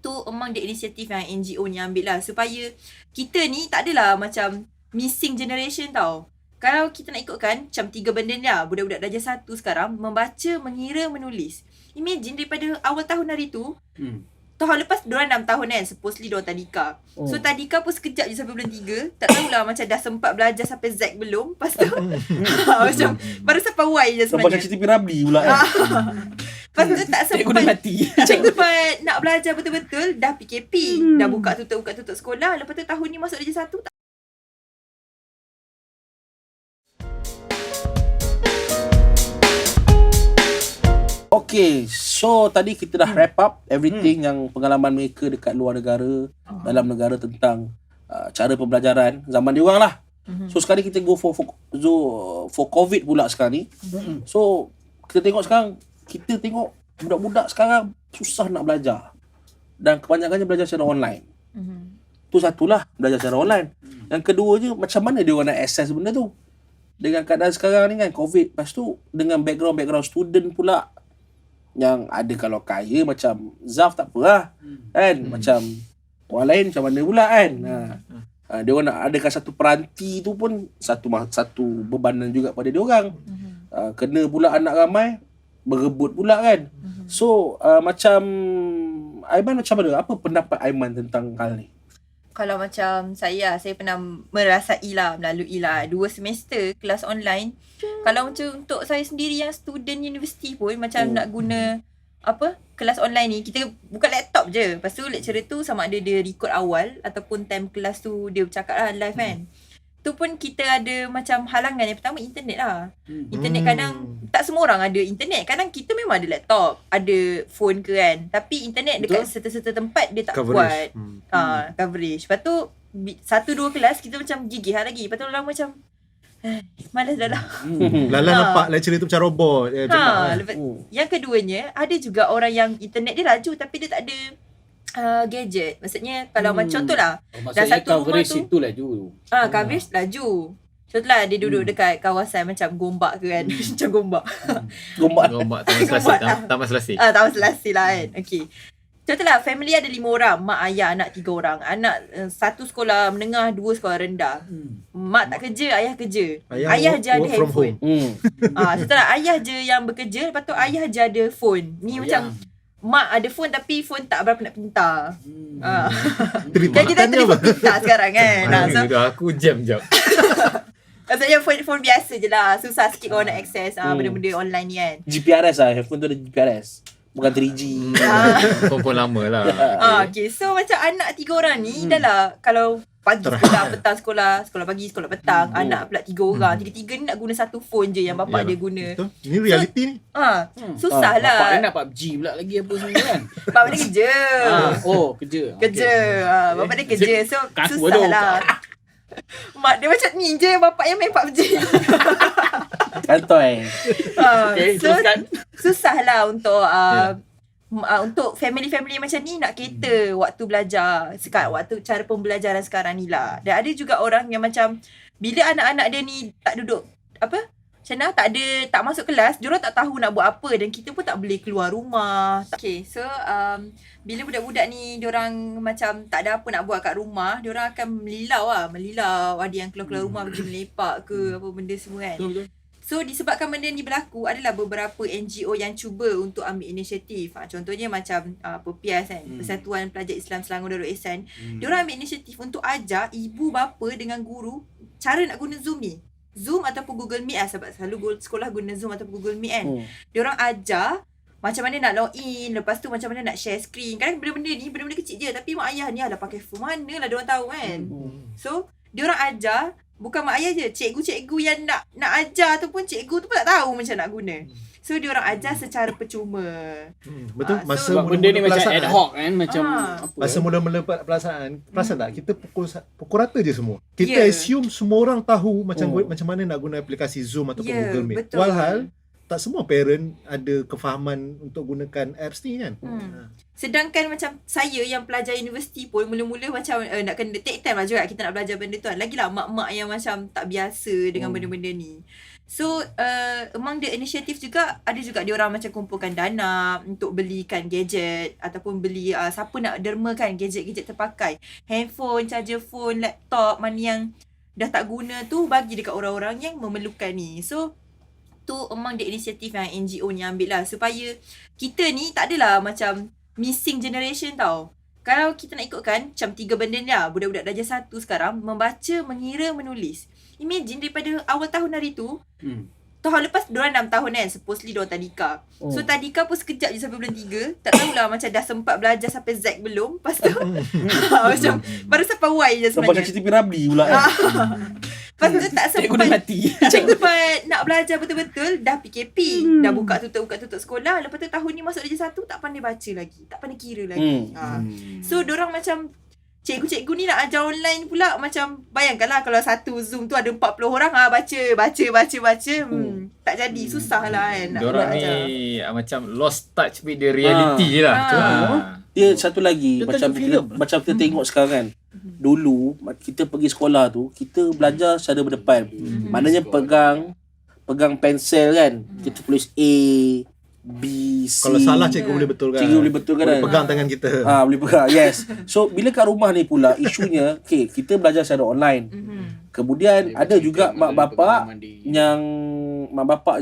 tu among the inisiatif yang NGO ni ambil lah, supaya kita ni tak adalah macam missing generation tau. Kalau kita nak ikutkan macam 3 benda ni lah, budak-budak darjah 1 sekarang membaca, mengira, menulis. Imagine daripada awal tahun hari tu, tahun lepas diorang 6 tahun kan, supposedly diorang tadika. So tadika pun sekejap je sampai bulan 3. Tak tahulah macam dah sempat belajar sampai Z belum. Lepas tu macam baru sampai Y je Sampai sebenarnya. macam cerita Piramli pula kan. Lepas tu tak sempat nak belajar betul-betul. Dah PKP, dah buka tutup sekolah. Lepas tu tahun ni masuk darjah 1 tak. Okay, so tadi kita dah wrap up everything yang pengalaman mereka dekat luar negara, dalam negara tentang cara pembelajaran zaman diorang lah. So sekarang kita go for COVID pula sekarang ni. So kita tengok budak-budak sekarang susah nak belajar. Dan kebanyakannya belajar secara online. Tu satulah, belajar secara online. Yang keduanya, macam mana dia orang nak access benda tu? Dengan keadaan sekarang ni kan, COVID. Lepas tu dengan background student pula, yang ada kalau kaya macam Zaf tak apalah kan, macam orang lain macam mana pula kan. Dia orang nak adakan satu peranti tu pun satu bebanan juga pada dia orang. Kena pula anak ramai berebut pula kan. So macam Aiman, macam mana, apa pendapat Aiman tentang hal ni? Kalau macam saya pernah merasai lah, melalui lah 2 semester kelas online. Kalau macam untuk saya sendiri yang student universiti pun, macam nak guna kelas online ni, kita buka laptop je. Lepas tu lecturer tu sama ada dia record awal ataupun time kelas tu dia bercakap lah live kan. Tu pun kita ada macam halangan. Yang pertama internet lah. Internet kadang tak semua orang ada internet. Kadang kita memang ada laptop, ada phone ke kan. Tapi internet dekat serta-serta tempat dia tak kuat coverage. Lepas tu 1-2 kelas kita macam gigih lagi. Lepas tu lama macam malas dah lah. Lala nampak lecturer tu macam robot. Yang keduanya, ada juga orang yang internet dia laju tapi dia tak ada gadget. Maksudnya kalau macam tu lah, dah satu rumah tu itu laju. coverage laju. Contohlah dia duduk dekat kawasan macam Gombak ke kan. Macam Gombak. Gombak Taman Selasih. Taman Selasih lah kan. Okay. Contohlah family ada 5 orang, mak, ayah, anak 3 orang. Anak satu sekolah menengah, 2 sekolah rendah. Mak tak kerja, ayah kerja. Ayah je ada handphone. Contohlah ayah je yang bekerja, lepas tu ayah je ada phone. Ni macam mak ada phone tapi phone tak berapa nak pintar. Kan kita telefon pintar sekarang kan. Aku jam jap. Maksudnya phone biasa je lah. Susah sikit kalau nak access benda-benda online ni kan. GPRS lah, handphone tu ada GPRS. Bukan 3G. Phone lama lah. Okay, so macam anak 3 orang ni dah lah, kalau pagi sekolah, petang sekolah pagi, sekolah petang, anak pula 3 orang. Tiga-tiga ni nak guna satu phone je yang bapak dia guna. Betul. Ni reality ni. Susah lah. Bapak dia nak PUBG pula lagi apa semua kan. Bapak dia kerja. Kerja. Bapak dia kerja. So susah lah. Mak dia macam ni je, bapak yang main PUBG. Kantoi. So susah lah untuk untuk family-family macam ni nak cater waktu belajar sekarang, waktu cara pembelajaran sekarang ni lah. Dan ada juga orang yang macam bila anak-anak dia ni tak duduk macam mana, tak masuk kelas, diorang tak tahu nak buat apa dan kita pun tak boleh keluar rumah. Okay, so bila budak-budak ni diorang macam tak ada apa nak buat kat rumah, diorang akan melilau. Ada yang keluar-keluar rumah pergi melepak ke apa benda semua kan. Betul. So disebabkan benda ni berlaku, adalah beberapa NGO yang cuba untuk ambil inisiatif. Contohnya macam PERPIAS kan, Persatuan Pelajar Islam Selangor Darul Ihsan. Diorang ambil inisiatif untuk ajar ibu bapa dengan guru cara nak guna Zoom ni. Zoom ataupun Google Meet lah, sebab selalu sekolah guna Zoom ataupun Google Meet kan. Diorang ajar macam mana nak login, lepas tu macam mana nak share screen. Kadang benda-benda ni benda-benda kecil je, tapi mak ayah ni ada pakai phone mana lah diorang tahu kan. So diorang ajar, bukan mak ayah je, cikgu-cikgu yang nak ajar tu pun cikgu tu pun tak tahu macam nak guna. So diorang ajar secara percuma. Betul. Masa Sebab benda ni macam ad hoc kan, macam masa mula-mula pelaksanaan, perasan tak kita pukul rata je semua. Kita assume semua orang tahu macam mana nak guna aplikasi Zoom ataupun Google Meet. Betul. Walhal tak semua parent ada kefahaman untuk gunakan apps ni kan. Sedangkan macam saya yang pelajar universiti pun mula-mula macam nak kena take time lah juga kita nak belajar benda tu kan. Lagilah mak-mak yang macam tak biasa dengan benda-benda ni. So among the initiative juga ada juga diorang macam kumpulkan dana untuk belikan gadget ataupun beli siapa nak dermakan gadget-gadget terpakai, handphone, charger phone, laptop, mana yang dah tak guna tu bagi dekat orang-orang yang memerlukan ni. So tu among the initiative yang NGO ni ambil lah, supaya kita ni tak adalah macam missing generation tau. Kalau kita nak ikutkan macam 3 benda ni lah, budak-budak darjah 1 sekarang membaca, mengira, menulis. Imagine daripada awal tahun hari tu, tahun lepas diorang 6 tahun kan, supposedly diorang tadika. So tadika pun sekejap je sampai bulan 3. Tak tahulah macam dah sempat belajar sampai Z belum. Lepas tu macam baru sampai Y je Sampai sebenarnya. cerita Pirabli pula kan. Lepas tu tak Cikgu dah sempat mati. tak sempat nak belajar betul-betul. Dah PKP, dah buka tutup sekolah. Lepas tu tahun ni masuk darjah 1 tak pandai baca lagi, tak pandai kira lagi. So diorang macam cikgu-cikgu ni nak ajar online pula, macam bayangkanlah kalau satu Zoom tu ada 40 orang baca. Tak jadi, susah lah kan nak Diorang ajar. ni macam lost touch with the reality lah. Dia satu lagi Dia macam tajuk filem. macam kita tengok sekarang kan. Dulu kita pergi sekolah tu, kita belajar secara berdepan. Maknanya pegang pensel kan. Kita tulis A, B, C. Kalau salah cikgu boleh betulkan. Cikgu boleh betulkan Boleh kan? pegang tangan kita. Boleh pegang. Yes. So bila kat rumah ni pula isunya, okay, kita belajar secara online. Kemudian ada juga mak bapak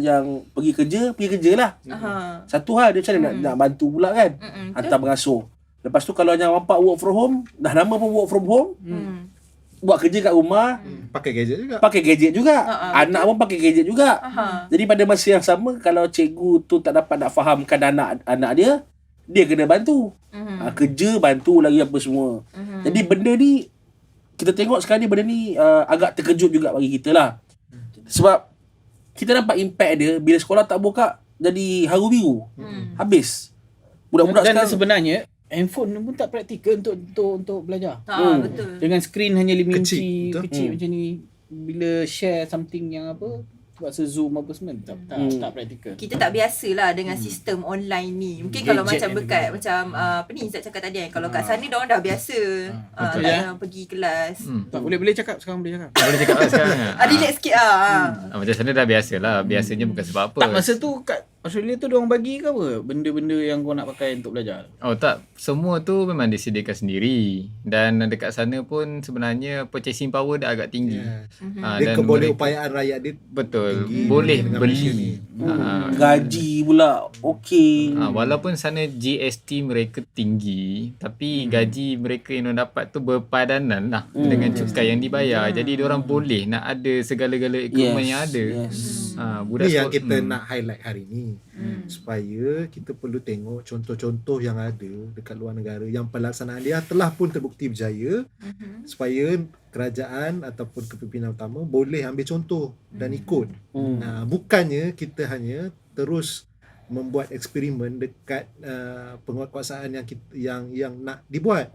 yang pergi kerja lah. Satu hal dia macam mana nak bantu pula kan. Hantar pengasuh. Lepas tu kalau yang bapak work from home, dah lama pun work from home. Buat kerja kat rumah, Pakai gadget juga. pakai gadget juga. Anak pun pakai gadget juga. Jadi pada masa yang sama, kalau cikgu tu tak dapat nak fahamkan anak dia kena bantu. Kerja bantu lagi apa semua. Jadi benda ni kita tengok sekarang ni, benda ni agak terkejut juga bagi kita lah. Sebab kita nampak impact dia bila sekolah tak buka, jadi haru biru. Habis. Budak-budak Dan sekarang sebenarnya handphone pun tak praktikal untuk belajar. Betul. Dengan skrin hanya 5 Kecil, inci betul. kecil macam ni, bila share something yang apa, buat Zoom apa semua tak praktikal. Kita tak biasalah dengan sistem online ni. Mungkin kalau Gadget macam yang dekat dia macam apa ni Izzat cakap tadi kan, kalau kat sana diorang dah biasa. Tak Betul, payah pergi kelas. Tak boleh cakap sekarang, boleh cakap. Boleh cakap lah sekarang. Relax sikit Macam sana dah biasa lah. Biasanya bukan sebab apa. Tak, masa tu kat Australia tu diorang bagi ke apa? Benda-benda yang kau nak pakai untuk belajar. Oh tak, semua tu memang disediakan sendiri. Dan dekat sana pun sebenarnya purchasing power dah agak tinggi. Dia Dan kebolehupayaan rakyat dia betul, tinggi boleh dengan Malaysia beli. ni. gaji pula okey. Walaupun sana GST mereka tinggi, tapi gaji mereka yang dapat tu berpadanan lah dengan cukai yang dibayar. Jadi diorang boleh nak ada segala-gala equipment yang ada. Budak Ni yang sekolah- kita nak highlight hari ni. Supaya kita perlu tengok contoh-contoh yang ada dekat luar negara yang pelaksanaan dia telah pun terbukti berjaya, supaya kerajaan ataupun kepimpinan utama boleh ambil contoh dan ikut. Bukannya kita hanya terus membuat eksperimen dekat penguatkuasaan yang nak dibuat.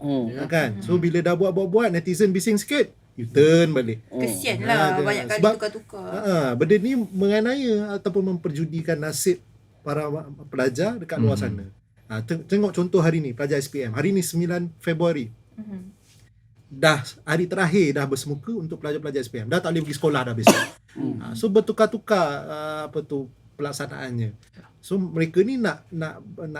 Kan? So bila dah buat netizen bising sikit, you turn balik. Kesian lah, banyak kali Sebab tukar-tukar. benda ni menganiaya ataupun memperjudikan nasib para pelajar dekat luar sana. Tengok contoh hari ni, pelajar SPM. Hari ni 9 Februari. Dah hari terakhir dah bersemuka untuk pelajar-pelajar SPM. Dah tak boleh pergi sekolah dah besok. So bertukar-tukar pelaksanaannya. So mereka ni nak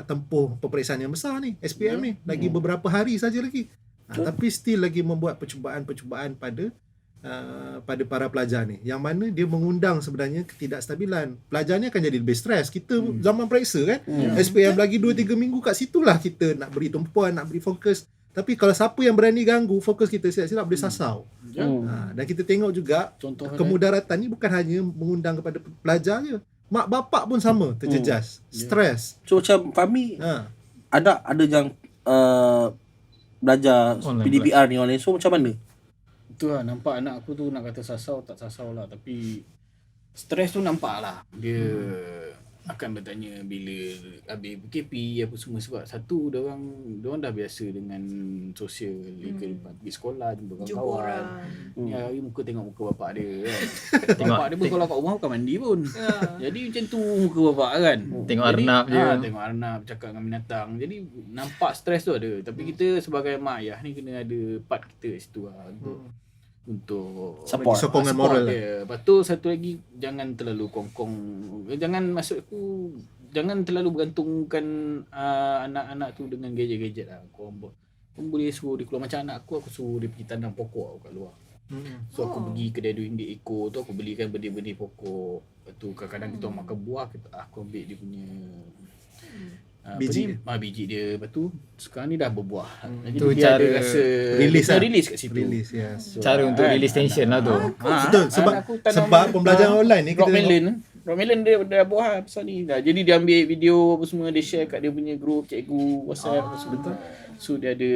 tempuh peperiksaan yang besar ni, SPM ni. Lagi beberapa hari saja lagi. Tapi still lagi membuat percubaan-percubaan pada para pelajar ni, yang mana dia mengundang sebenarnya ketidakstabilan. Pelajar ni akan jadi lebih stres. Kita zaman periksa kan, SPM lagi 2-3 minggu, kat situlah kita nak beri tumpuan, nak beri fokus. Tapi kalau siapa yang berani ganggu fokus kita, silap-silap boleh sasau. Dan kita tengok juga Contoh kemudaratan ni bukan hanya mengundang kepada pelajar je, mak bapak pun sama terjejas, stres. So macam Fahmi ada yang belajar Online PDPR ni online. So macam mana? Itu lah, nampak anak aku tu nak kata sasau tak sasau lah, tapi stres tu nampak lah. Dia akan bertanya bila habis PKP apa semua, sebab satu diorang dah biasa dengan sosial, pergi sekolah, jumpa kawan-kawan. Ni hari muka tengok muka bapak dia kan. Bapak dia pun kalau kat rumah bukan mandi pun. Jadi macam tu muka bapak kan. Tengok Arnab je. Tengok Arnab cakap dengan binatang. Jadi nampak stres tu ada. Tapi kita sebagai mak ayah ni kena ada part kita kat situ lah. untuk Support. Bagi sokongan moral lah. dia. Lepas tu satu lagi, jangan terlalu kongkong, jangan maksud aku, jangan terlalu bergantungkan anak-anak tu dengan gadget-gadget lah. Kau boleh suruh dia keluar. Macam anak aku suruh dia pergi tanam pokok kat luar. So aku pergi kedai RM2 ekor tu, aku belikan benih-benih pokok. Lepas tu kadang-kadang kita orang makan buah, aku ambil dia punya Biji biji dia. Lepas tu sekarang ni dah berbuah. Jadi Tu dia cara ada rasa release lah. release kat situ. Release, yes. So, Cara untuk release tension lah tu. Betul, sebab pembelajaran online ni kita Rock melon dia dah buah pasal ni dah. Jadi dia ambil video apa semua, dia share kat dia punya group cikgu WhatsApp apa semua. Betul. So dia ada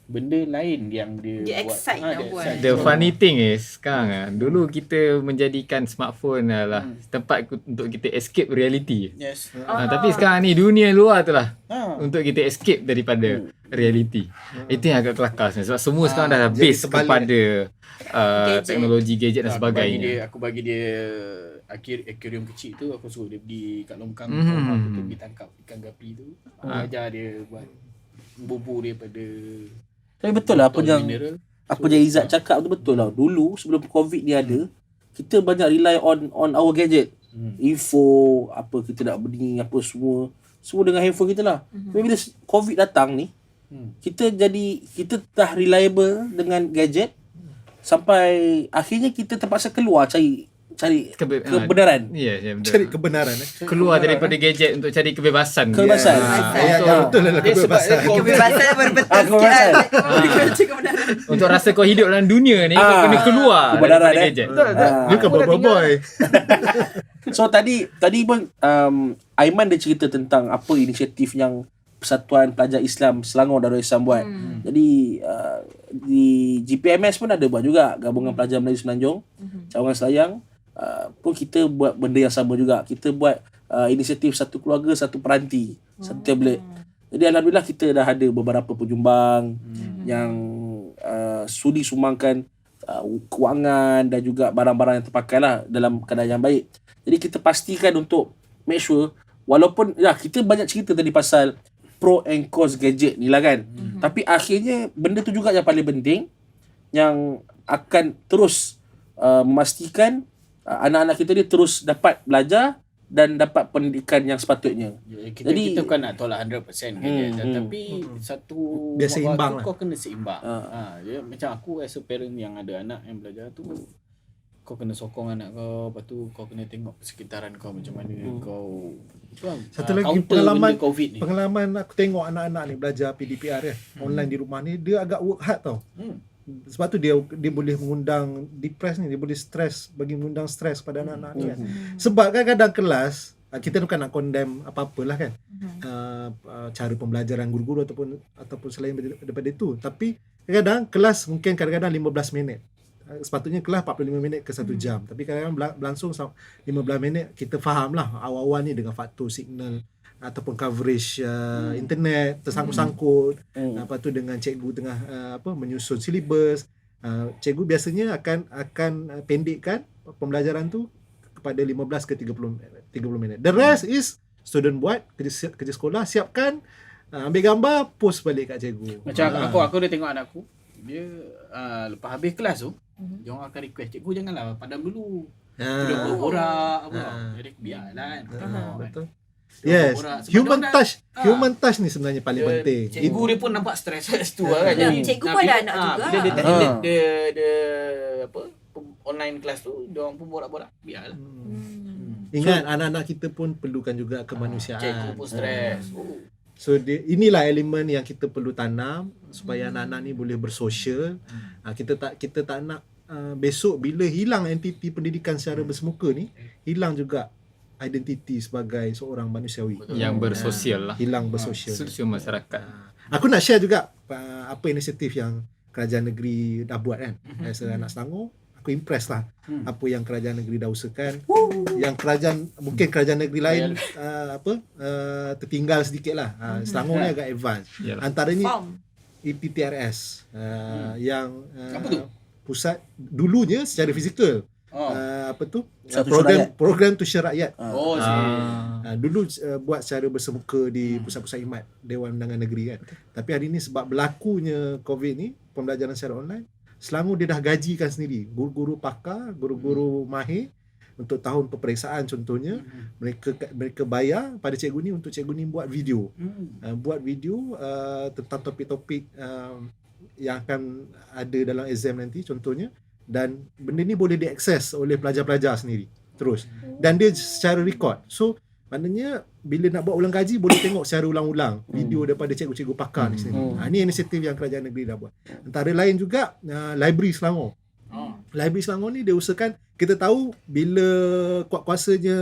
benda lain yang dia Dia buat. excite nak buat. The funny thing is sekarang dulu kita menjadikan smartphone lah tempat untuk kita escape reality. Yes. Tapi sekarang ni dunia luar tu lah Ha. untuk kita escape daripada reality. Itu yang agak kelakar sebenarnya. Sebab semua sekarang dah jadi base terbalik. kepada Gadget. teknologi gadget dan sebagainya. Aku bagi dia akuarium kecil tu, aku suruh dia pergi kat longkang Mhm. rumah aku tu, pergi tangkap ikan gapi tu. Aku ajar dia buat bubur daripada Tapi betul lah apa yang mineral. Izzat cakap tu betul lah. Dulu sebelum COVID ni ada, kita banyak rely on our gadget. Info apa kita nak beli apa semua dengan handphone kita lah. Tapi bila COVID datang ni, kita dah reliable dengan gadget sampai akhirnya kita terpaksa keluar cari kebenaran. Ya, ya betul. cari kebenaran. Keluar daripada gadget untuk cari kebebasan. Kebebasan. Yang betul lah kebebasan. Kebebasan berbetul kebebasan. sikit lah. Untuk rasa kau hidup dalam dunia ni, kau kena keluar kebenaran, daripada eh. gadget. Ni bukan boy. So tadi pun Aiman dia cerita tentang apa inisiatif yang Persatuan Pelajar Islam Selangor Darul Ihsan buat. Jadi di GPMS pun ada buat juga, Gabungan Pelajar Melayu Semenanjung, Cawangan Selayang pun kita buat benda yang sama juga. Kita buat inisiatif satu keluarga satu peranti, satu tablet. Jadi alhamdulillah kita dah ada beberapa penyumbang yang sudi sumbangkan kewangan dan juga barang-barang yang terpakai lah dalam keadaan yang baik. Jadi kita pastikan untuk make sure, walaupun kita banyak cerita tadi pasal pro and cons gadget ni lah kan. Tapi akhirnya benda tu juga yang paling penting, yang akan terus memastikan anak-anak kita dia terus dapat belajar dan dapat pendidikan yang sepatutnya. Kita bukan nak tolak 100% kan, tapi satu Biar seimbang lah. kau kena seimbang. Macam aku as a parent yang ada anak yang belajar tu, kau kena sokong anak kau, lepas tu kau kena tengok sekitaran kau macam mana kau Satu lagi counter benda COVID ni. pengalaman aku tengok anak-anak ni belajar PDPR online di rumah ni, dia agak work hard tau. Sebab tu dia boleh mengundang depress ni, dia boleh stres, mengundang stres pada anak-anak ni kan. Sebab kadang-kadang kelas kita bukan nak condemn apa-apalah kan, cara pembelajaran guru-guru ataupun selain daripada itu, tapi kadang-kadang kelas mungkin 15 minit. Sepatutnya kelas 45 minit ke 1 jam, tapi kadang-kadang berlangsung 15 minit. Kita faham lah awal-awal ni dengan faktor signal ataupun coverage internet tersangkut-sangkut. Lepas tu dengan cikgu tengah menyusun silibus, cikgu biasanya akan pendekkan pembelajaran tu kepada 15 ke 30 minit. The rest is student buat kerja sekolah, siapkan, ambil gambar, post balik kat cikgu. Macam aku dah tengok anak aku, dia lepas habis kelas tu, dia orang akan request, cikgu janganlah padam dulu. Dia berborak apa. Jadi biarlah kan. Betul. Dia Yes, berborak. Sebab human dia orang touch, human touch ni sebenarnya paling penting. Cikgu dia pun nampak stres kat situ kan. Betul, cikgu pun ada anak juga. Bila dia apa online kelas tu, dia orang pun borak-borak, biarlah. Ingat anak-anak kita pun perlukan juga kemanusiaan. Cikgu pun stres. So inilah elemen yang kita perlu tanam supaya anak-anak ni boleh bersosial. Kita tak nak besok bila hilang entiti pendidikan secara bersemuka ni, hilang juga identiti sebagai seorang manusiawi. Yang bersosial lah. Hilang bersosial. Sosial masyarakat. Aku nak share juga apa inisiatif yang kerajaan negeri dah buat kan. As a anak Selangor, aku impress lah apa yang kerajaan negeri dah usahakan. Yang mungkin kerajaan negeri lain tertinggal sedikit lah. Selangor ni agak advance. Antaranya EPTRS yang pusat dulunya secara fizikal. Program tuition rakyat. Dulu buat secara bersemuka di pusat-pusat khidmat Dewan Undangan Negeri kan. Tapi hari ni sebab berlakunya COVID ni, pembelajaran secara online, Selangor dia dah gajikan sendiri guru-guru pakar, guru-guru mahir untuk tahun peperiksaan contohnya. Mereka bayar pada cikgu ni untuk cikgu ni buat video. Tentang topik-topik yang akan ada dalam exam nanti contohnya, dan benda ni boleh diakses oleh pelajar-pelajar sendiri terus, dan dia secara record. So maknanya bila nak buat ulang kaji boleh tengok secara ulang-ulang video daripada cikgu-cikgu pakar di sini. Ini inisiatif yang kerajaan negeri dah buat. Antara lain juga Library Selangor. Library Selangor ni dia usahakan, kita tahu bila kuasa-kuasanya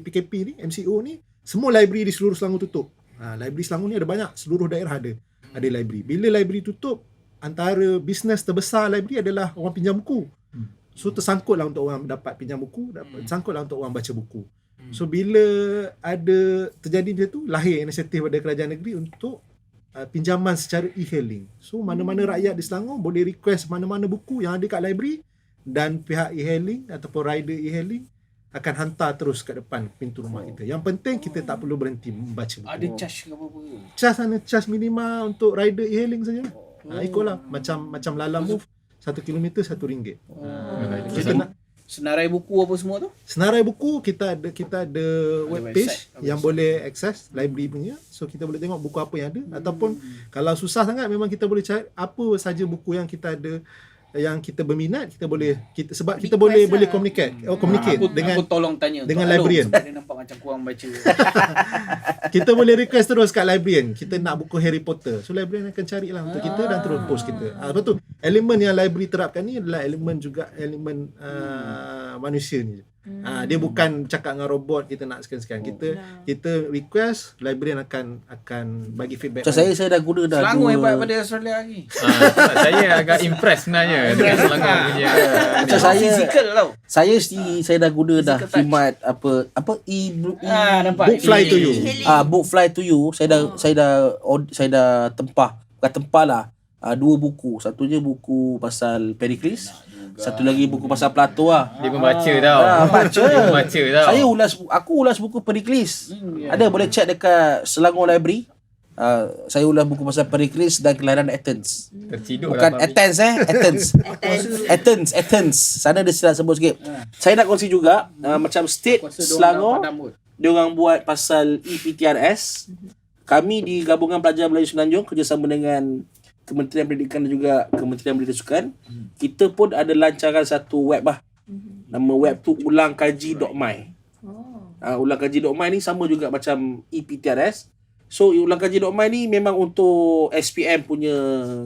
PKP ni, MCO ni, semua library di seluruh Selangor tutup. Library Selangor ni ada banyak, seluruh daerah ada library. Bila library tutup, antara bisnes terbesar library adalah orang pinjam buku. So tersangkutlah untuk orang dapat pinjam buku, tersangkutlah untuk orang baca buku. So bila ada terjadi macam tu, lahir inisiatif pada kerajaan negeri untuk pinjaman secara e-hailing. So mana-mana rakyat di Selangor boleh request mana-mana buku yang ada kat library, dan pihak e-hailing ataupun rider e-hailing akan hantar terus ke depan pintu rumah kita. Yang penting kita tak perlu berhenti membaca buku. Ada charge ke apa-apa? Charge minima untuk rider e-hailing saja. Ikutlah macam Lala Move 1 km RM1. Kita nak senarai buku apa semua tu? Senarai buku kita ada web page yang boleh akses library punya. So kita boleh tengok buku apa yang ada, ataupun kalau susah sangat memang kita boleh cari apa saja buku yang kita ada, yang kita berminat, sebab kita boleh communicate Aku tolong tanya dengan Tok librarian. Along, dia nampak macam kurang baca. Kita boleh request terus kat librarian, kita nak buku Harry Potter, so librarian akan carilah untuk kita dan terus post kita. Lepas tu elemen yang library terapkan ni adalah elemen manusia ni. Dia bukan cakap dengan robot kita nak sekian-sekian. Kita request, librarian akan bagi feedback. Macam saya dah guna dah Selangor hebat pada Australia lagi. Saya agak impress sebenarnya dengan Selangor punya. Macam saya Physical tau. saya dah guna dah Physical touch. khidmat apa Nampak. Book fly to you. Book Fly to You. Saya dah tempah, bukan tempah lah. 2 buku. Satunya buku pasal Pericles, satu lagi buku pasal Plato lah. Dia membaca tau. Baca. Dia membaca tau. Aku ulas buku Pericles. Ada, boleh check dekat Selangor Library. Saya ulas buku pasal Pericles dan kelahiran Athens. Terciduk Bukan lah. Athens. Sana dia silap sebut sikit. Saya nak kongsi juga macam state Selangor, dia orang buat pasal EPTRS. Kami di Gabungan Pelajar Melayu Semenanjung kerjasama dengan Kementerian Pendidikan dan juga Kementerian Pendidikan Sukan, kita pun ada lancarkan satu web lah. Nama web tu ulangkaji.my. Ulangkaji.my ni sama juga macam EPTRS. So ulangkaji.my ni memang untuk SPM punya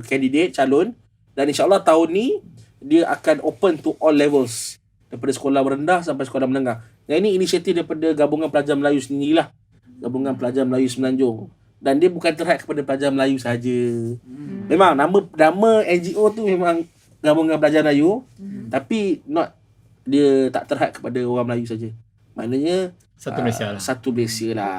candidate, calon, dan insyaAllah tahun ni dia akan open to all levels, daripada sekolah rendah sampai sekolah menengah. Yang ini inisiatif daripada Gabungan Pelajar Melayu sendirilah, Gabungan Pelajar Melayu Semenanjung. Dan dia bukan terhad kepada pelajar Melayu saja. Memang nama NGO tu memang Gabungan Pelajar Melayu, tapi dia tak terhad kepada orang Melayu saja. Maknanya Satu Malaysia lah. Satu Malaysia lah.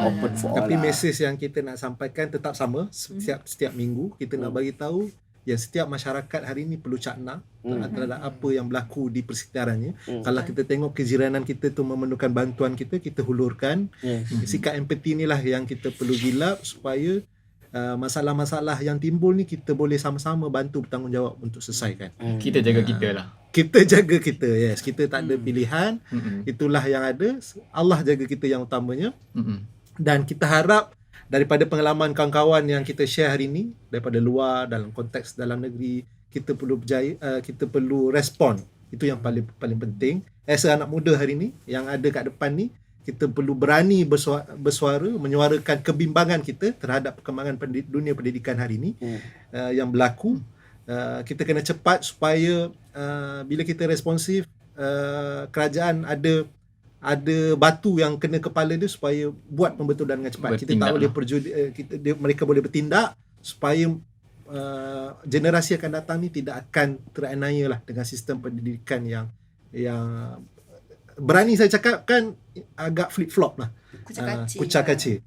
Open for all. Tapi lah. mesej yang kita nak sampaikan tetap sama. Setiap minggu kita nak bagi tahu yang setiap masyarakat hari ini perlu cakna terhadap apa yang berlaku di persekitarannya. Kalau kita tengok kejiranan kita tu memerlukan bantuan kita hulurkan. Sikap empati inilah yang kita perlu gilap supaya masalah-masalah yang timbul ni kita boleh sama-sama bantu bertanggungjawab untuk selesaikan. Kita jaga kita lah. Kita jaga kita, yes. Kita tak ada pilihan. Itulah yang ada. Allah jaga kita yang utamanya. Dan kita harap daripada pengalaman kawan-kawan yang kita share hari ini, daripada luar, dalam konteks dalam negeri, kita perlu kita perlu respon. Itu yang paling penting. As anak muda hari ini yang ada kat depan ni, kita perlu berani bersuara, menyuarakan kebimbangan kita terhadap perkembangan dunia pendidikan hari ini yang berlaku. Kita kena cepat supaya bila kita responsif, kerajaan ada batu yang kena kepala dia supaya buat pembetulan dengan cepat. Kita tak boleh mereka boleh bertindak supaya generasi akan datang ni tidak akan teraniaya lah dengan sistem pendidikan yang berani saya cakap kan agak flip-flop lah. Kucak kacir.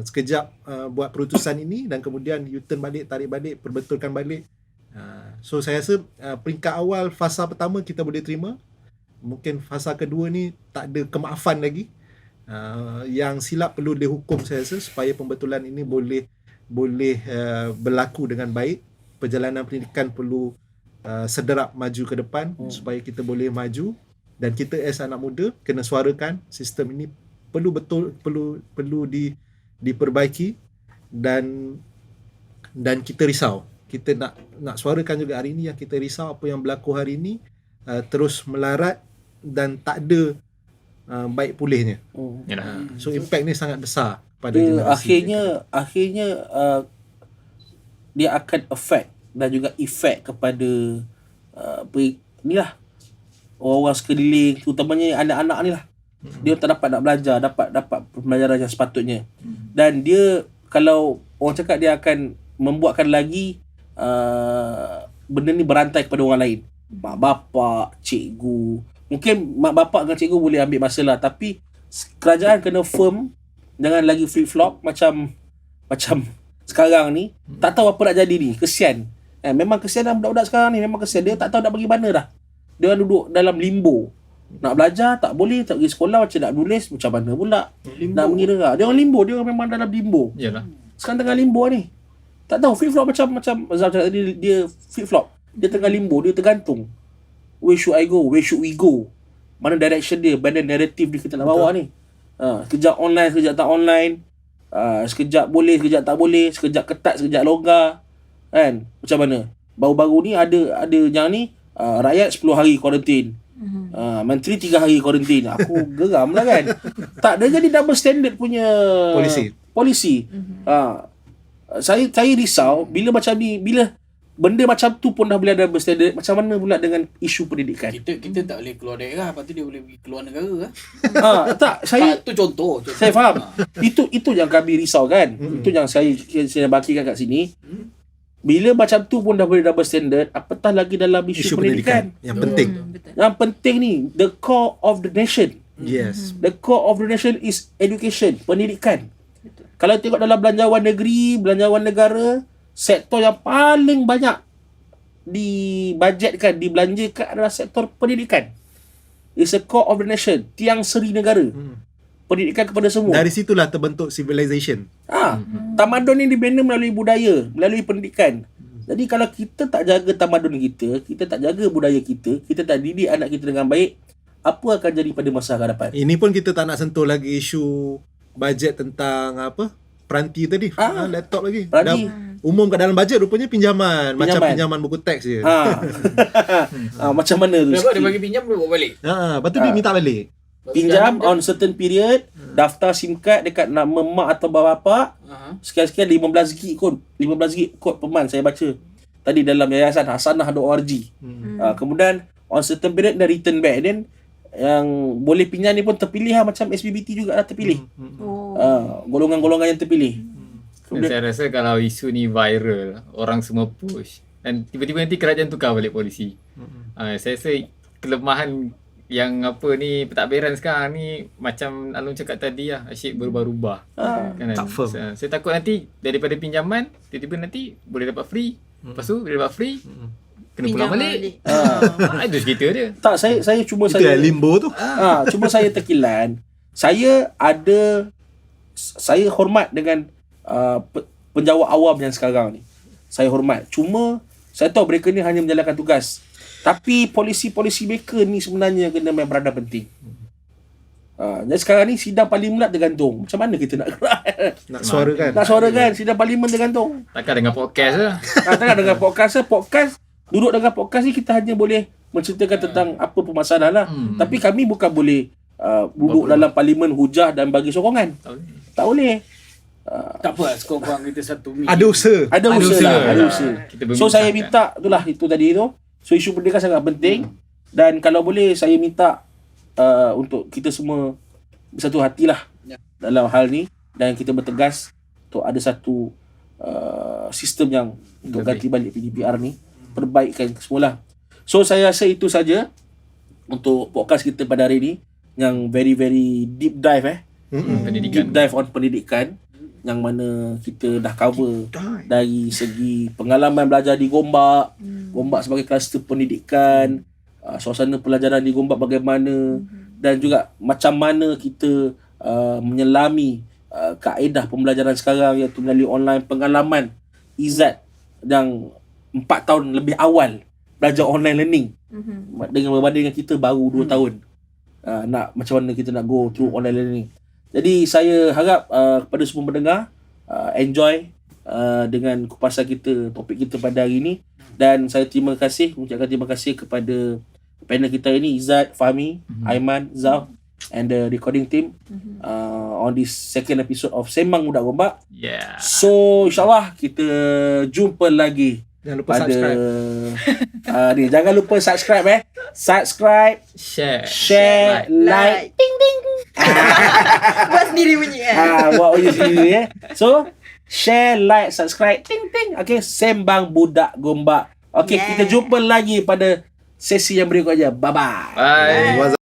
Sekejap buat perutusan ini dan kemudian U-turn balik, tarik balik, perbetulkan balik. So saya rasa peringkat awal, fasa pertama kita boleh terima. Mungkin fasa kedua ni tak ada kemaafan lagi. Yang silap perlu dihukum saya rasa supaya pembetulan ini boleh berlaku dengan baik. perjalanan pendidikan perlu sederap maju ke depan supaya kita boleh maju, dan kita as anak muda kena suarakan sistem ini perlu diperbaiki, dan kita risau. Kita nak suarakan juga hari ini yang kita risau apa yang berlaku hari ini terus melarat dan tak ada baik pulihnya. Yalah. So impact ni sangat besar pada generasi. Akhirnya dia akan affect dan juga efek kepada inilah orang-orang sekeliling, terutamanya anak-anak ni lah. Dia tak dapat nak belajar, dapat pembelajaran yang sepatutnya. Dan dia, kalau orang cakap, dia akan membuatkan lagi benda ni berantai kepada orang lain. Mak bapak, cikgu. Mungkin mak bapak dengan cikgu boleh ambil masa lah, tapi kerajaan kena firm, jangan lagi flip-flop macam sekarang ni. Tak tahu apa nak jadi ni, kesian. Memang kesian lah budak-budak sekarang ni, memang kesian. Dia tak tahu nak pergi mana dah. Dia orang duduk dalam limbo. Nak belajar tak boleh, tak pergi sekolah, macam nak tulis macam mana pula. Nak mengira. Dia orang limbo, dia orang memang dalam limbo. Yalah. Sekarang tengah limbo ni. Tak tahu, flip-flop macam Azhar cakap tadi, dia flip-flop. Dia tengah limbo, dia tergantung. Where should I go? Where should we go? Mana direction dia, mana narrative dia kita nak bawa ni. Sekejap online, sekejap tak online. Sekejap boleh, sekejap tak boleh. Sekejap ketat, sekejap longgar. Kan? Macam mana? Baru-baru ni ada yang ni, rakyat 10 hari kuarantin. Menteri 3 hari kuarantin. Aku geram lah kan. Tak, dia jadi double standard punya polisi. Saya risau bila macam ni, bila benda macam tu pun dah boleh ada double standard, macam mana pula dengan isu pendidikan? Kita tak boleh keluar daerah, lepas tu dia boleh pergi keluar negara. Tak, saya Tu contoh. Saya faham. Itu yang kami risau kan. Itu yang saya bagikan kat sini. Bila macam tu pun dah boleh double standard, apatah lagi dalam isu pendidikan. Yang penting. Yang penting ni, the core of the nation. Yes. The core of the nation is education, pendidikan. Kalau tengok dalam belanjawan negeri, belanjawan negara, sektor yang paling banyak dibajetkan, dibelanjakan adalah sektor pendidikan. It's a core of the nation, tiang seri negara. Pendidikan kepada semua. Dari situlah terbentuk civilization. Tamadun ni dibina melalui budaya, melalui pendidikan. Jadi kalau kita tak jaga tamadun kita tak jaga budaya kita tak didik anak kita dengan baik, apa akan jadi pada masa akan depan? Ini pun kita tak nak sentuh lagi isu bajet tentang apa? Peranti tadi. Laptop lagi. Peranti. Umum kat dalam bajet rupanya pinjaman. Macam pinjaman buku teks je. Macam mana tu? Dia bagi pinjam, dia bawa balik. Lepas tu dia minta balik. Pinjam on certain period, daftar SIM card dekat nama mak atau bapa. Sekian-sekian 15 gig kot. 15 gig kot per month saya baca. Tadi dalam yayasan hasanah.org. Kemudian on certain period dia return back. Then yang boleh pinjam ni pun terpilih lah, macam SBBT juga dah terpilih. Golongan-golongan yang terpilih. Dan saya rasa kalau isu ni viral, orang semua push, dan tiba-tiba nanti kerajaan tukar balik polisi. Saya rasa kelemahan yang pentadbiran sekarang ni, macam Alun cakap tadi lah, asyik berubah-ubah. Kan? Tak firm. Saya takut nanti daripada pinjaman, tiba-tiba nanti boleh dapat free. Lepas tu bila dapat free, kena pulang balik. Itu cerita dia. Tak, saya cuma Itu yang limbo tu. Cuma saya terkilan. Saya hormat dengan penjawat awam yang sekarang ni. Saya hormat. Cuma saya tahu mereka ni hanya menjalankan tugas. Tapi polisi-polisi mereka ni sebenarnya kena main peranan penting. Jadi sekarang ni sidang parlimen tergantung. Macam mana kita nak gerak? Nak suarakan. Nak suarakan, sidang parlimen tergantung. Takkan dengan podcast je. Takkan dengan podcast. Duduk dengan podcast ni kita hanya boleh menceritakan tentang apa permasalahan lah. Tapi kami bukan boleh duduk dalam parlimen hujah dan bagi sokongan. Tak boleh. Tak apa, sekurang-kurang kita satu minit. Ada usaha. Ada usaha. Kita So saya membincangkan. minta itulah itu tadi tu. So isu pendidikan sangat penting. Dan kalau boleh saya minta untuk kita semua bersatu hatilah dalam hal ni, dan kita bertegas untuk ada satu sistem yang untuk ganti balik PDPR ni, perbaikan semualah. So saya rasa itu saja untuk podcast kita pada hari ni, yang very very deep dive Pendidikan. deep dive on pendidikan, yang mana kita dah cover dari segi pengalaman belajar di Gombak, Gombak sebagai kluster pendidikan, suasana pelajaran di Gombak bagaimana, dan juga macam mana kita menyelami kaedah pembelajaran sekarang, iaitu melalui online, pengalaman Izzat yang 4 tahun lebih awal belajar online learning Mhm. berbanding dengan kita baru 2 tahun nak macam mana kita nak go through online learning. Jadi saya harap kepada semua pendengar enjoy dengan kupasan kita, topik kita pada hari ini, dan saya mengucapkan terima kasih kepada panel kita ini, Izzat, Fahmi, Aiman, Zaf and the recording team on this second episode of Sembang Budak Gombak. Yeah. So insyaAllah kita jumpa lagi. Jangan lupa subscribe. Ni jangan lupa subscribe subscribe, share, like. Buat sendiri bunyi Buat je sendiri So share, like, subscribe, ting ting. Okay, Sembang Budak Gombak. Okay, Yeah. kita jumpa lagi pada sesi yang berikutnya. Bye bye. Bye. What's